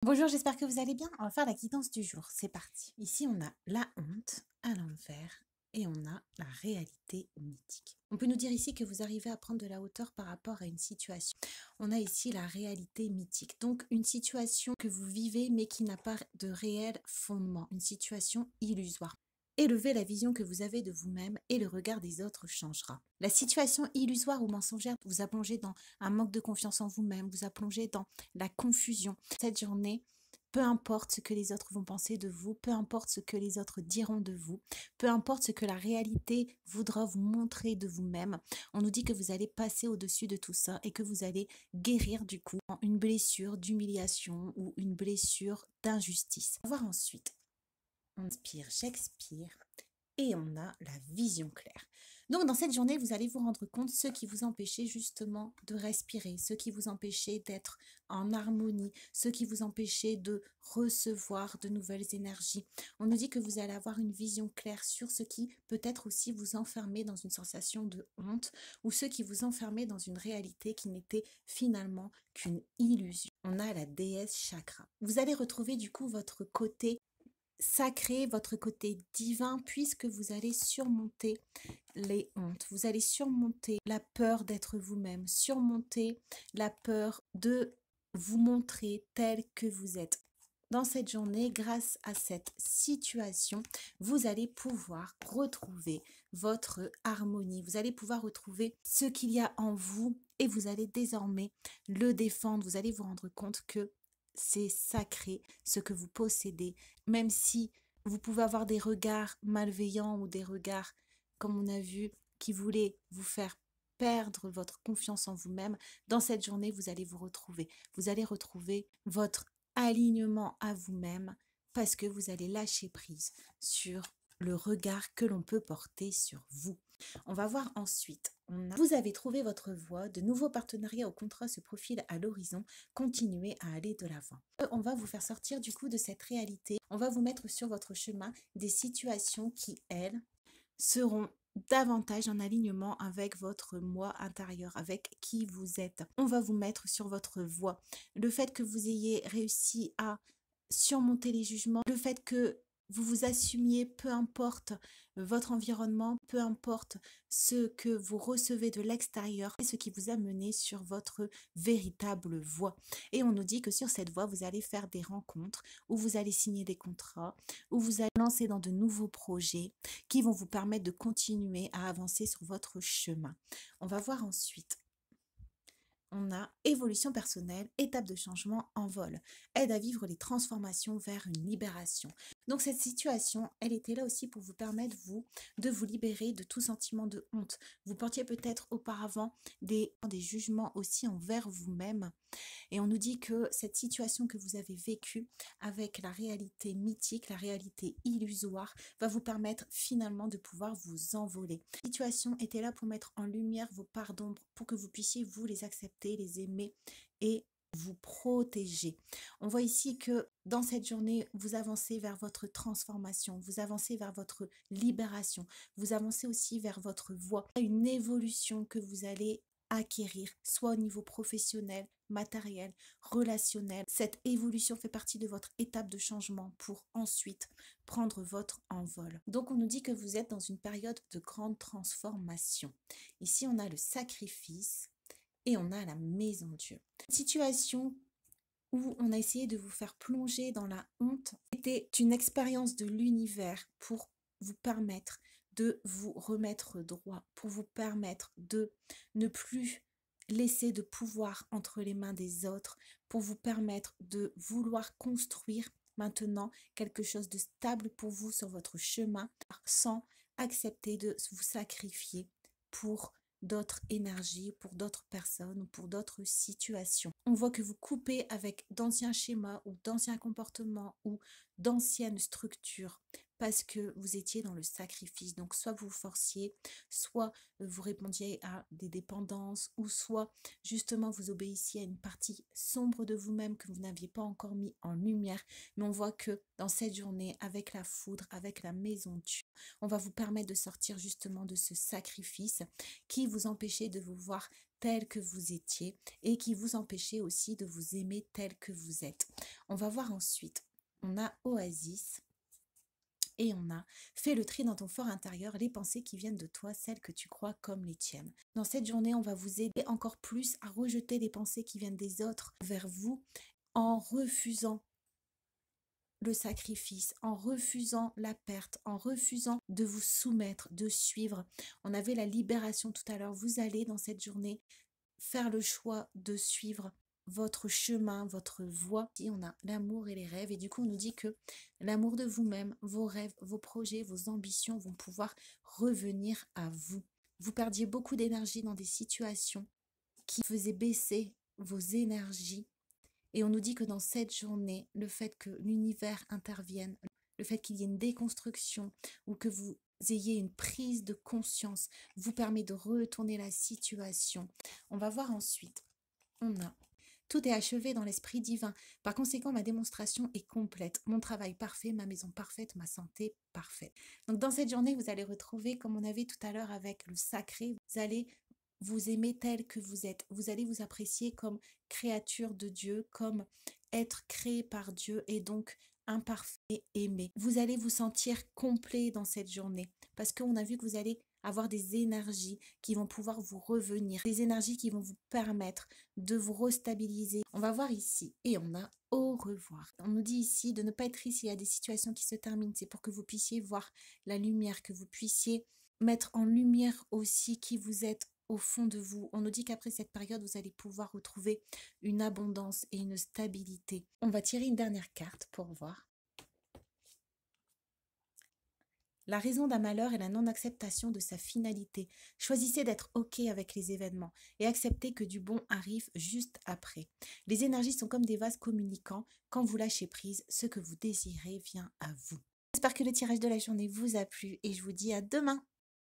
Bonjour, j'espère que vous allez bien. On va faire la guidance du jour. C'est parti. Ici, on a la honte à l'envers et on a la réalité mythique. On peut nous dire ici que vous arrivez à prendre de la hauteur par rapport à une situation. On a ici la réalité mythique. Donc, une situation que vous vivez mais qui n'a pas de réel fondement. Une situation illusoire. Élevez la vision que vous avez de vous-même et le regard des autres changera. La situation illusoire ou mensongère vous a plongé dans un manque de confiance en vous-même, vous a plongé dans la confusion. Cette journée, peu importe ce que les autres vont penser de vous, peu importe ce que les autres diront de vous, peu importe ce que la réalité voudra vous montrer de vous-même, on nous dit que vous allez passer au-dessus de tout ça et que vous allez guérir du coup une blessure d'humiliation ou une blessure d'injustice. On va voir ensuite. On inspire, j'expire et on a la vision claire. Donc dans cette journée, vous allez vous rendre compte ce qui vous empêchait justement de respirer, ce qui vous empêchait d'être en harmonie, ce qui vous empêchait de recevoir de nouvelles énergies. On nous dit que vous allez avoir une vision claire sur ce qui peut-être aussi vous enfermer dans une sensation de honte ou ce qui vous enfermait dans une réalité qui n'était finalement qu'une illusion. On a la déesse chakra. Vous allez retrouver du coup votre côté sacré, votre côté divin, puisque vous allez surmonter les hontes. Vous allez surmonter la peur d'être vous-même, surmonter la peur de vous montrer tel que vous êtes. Dans cette journée, grâce à cette situation, vous allez pouvoir retrouver votre harmonie. Vous allez pouvoir retrouver ce qu'il y a en vous et vous allez désormais le défendre. Vous allez vous rendre compte que c'est sacré ce que vous possédez, même si vous pouvez avoir des regards malveillants ou des regards, comme on a vu, qui voulaient vous faire perdre votre confiance en vous-même. Dans cette journée, vous allez vous retrouver. Vous allez retrouver votre alignement à vous-même parce que vous allez lâcher prise sur le regard que l'on peut porter sur vous. On va voir ensuite. Vous avez trouvé votre voie, de nouveaux partenariats au contrat se profilent à l'horizon, continuez à aller de l'avant. On va vous faire sortir du coup de cette réalité, on va vous mettre sur votre chemin des situations qui, elles, seront davantage en alignement avec votre moi intérieur, avec qui vous êtes. On va vous mettre sur votre voie. Le fait que vous ayez réussi à surmonter les jugements, le fait que vous vous assumiez, peu importe votre environnement, peu importe ce que vous recevez de l'extérieur, c'est ce qui vous a mené sur votre véritable voie. Et on nous dit que sur cette voie, vous allez faire des rencontres, où vous allez signer des contrats, où vous allez lancer dans de nouveaux projets qui vont vous permettre de continuer à avancer sur votre chemin. On va voir ensuite. On a évolution personnelle, étape de changement en vol, aide à vivre les transformations vers une libération. Donc cette situation, elle était là aussi pour vous permettre, vous, de vous libérer de tout sentiment de honte. Vous portiez peut-être auparavant des jugements aussi envers vous-même. Et on nous dit que cette situation que vous avez vécue avec la réalité mythique, la réalité illusoire, va vous permettre finalement de pouvoir vous envoler. La situation était là pour mettre en lumière vos parts d'ombre, pour que vous puissiez vous les accepter, les aimer et vous protéger. On voit ici que dans cette journée, vous avancez vers votre transformation, vous avancez vers votre libération, vous avancez aussi vers votre voie, une évolution que vous allez acquérir, soit au niveau professionnel, matériel, relationnel. Cette évolution fait partie de votre étape de changement pour ensuite prendre votre envol. Donc on nous dit que vous êtes dans une période de grande transformation. Ici on a le sacrifice et on a la maison Dieu. Une situation où on a essayé de vous faire plonger dans la honte était une expérience de l'univers pour vous permettre de vous remettre droit, pour vous permettre de ne plus laisser de pouvoir entre les mains des autres, pour vous permettre de vouloir construire maintenant quelque chose de stable pour vous sur votre chemin sans accepter de vous sacrifier pour d'autres énergies, pour d'autres personnes ou pour d'autres situations. On voit que vous coupez avec d'anciens schémas ou d'anciens comportements ou d'anciennes structures parce que vous étiez dans le sacrifice. Donc, soit vous vous forciez, soit vous répondiez à des dépendances, ou soit justement vous obéissiez à une partie sombre de vous-même que vous n'aviez pas encore mis en lumière. Mais on voit que dans cette journée, avec la foudre, avec la maison Dieu, on va vous permettre de sortir justement de ce sacrifice qui vous empêchait de vous voir tel que vous étiez et qui vous empêchait aussi de vous aimer tel que vous êtes. On va voir ensuite, on a Oasis et on a fait le tri dans ton fort intérieur, les pensées qui viennent de toi, celles que tu crois comme les tiennes. Dans cette journée, on va vous aider encore plus à rejeter les pensées qui viennent des autres vers vous en refusant le sacrifice, en refusant la perte, en refusant de vous soumettre, de suivre. On avait la libération tout à l'heure. Vous allez dans cette journée faire le choix de suivre votre chemin, votre voie. Ici, on a l'amour et les rêves. Et du coup, on nous dit que l'amour de vous-même, vos rêves, vos projets, vos ambitions vont pouvoir revenir à vous. Vous perdiez beaucoup d'énergie dans des situations qui faisaient baisser vos énergies. Et on nous dit que dans cette journée, le fait que l'univers intervienne, le fait qu'il y ait une déconstruction ou que vous ayez une prise de conscience vous permet de retourner la situation. On va voir ensuite, on a tout est achevé dans l'esprit divin. Par conséquent, ma démonstration est complète. Mon travail parfait, ma maison parfaite, ma santé parfaite. Donc dans cette journée, vous allez retrouver, comme on avait tout à l'heure avec le sacré, vous allez vous aimer tel que vous êtes. Vous allez vous apprécier comme créature de Dieu, comme être créé par Dieu et donc imparfait, aimé. Vous allez vous sentir complet dans cette journée parce qu'on a vu que vous allez avoir des énergies qui vont pouvoir vous revenir, des énergies qui vont vous permettre de vous restabiliser. On va voir ici et on a au revoir. On nous dit ici de ne pas être triste, il y a des situations qui se terminent, c'est pour que vous puissiez voir la lumière, que vous puissiez mettre en lumière aussi qui vous êtes au fond de vous. On nous dit qu'après cette période, vous allez pouvoir retrouver une abondance et une stabilité. On va tirer une dernière carte pour voir. La raison d'un malheur est la non-acceptation de sa finalité. Choisissez d'être OK avec les événements et acceptez que du bon arrive juste après. Les énergies sont comme des vases communicants. Quand vous lâchez prise, ce que vous désirez vient à vous. J'espère que le tirage de la journée vous a plu et je vous dis à demain.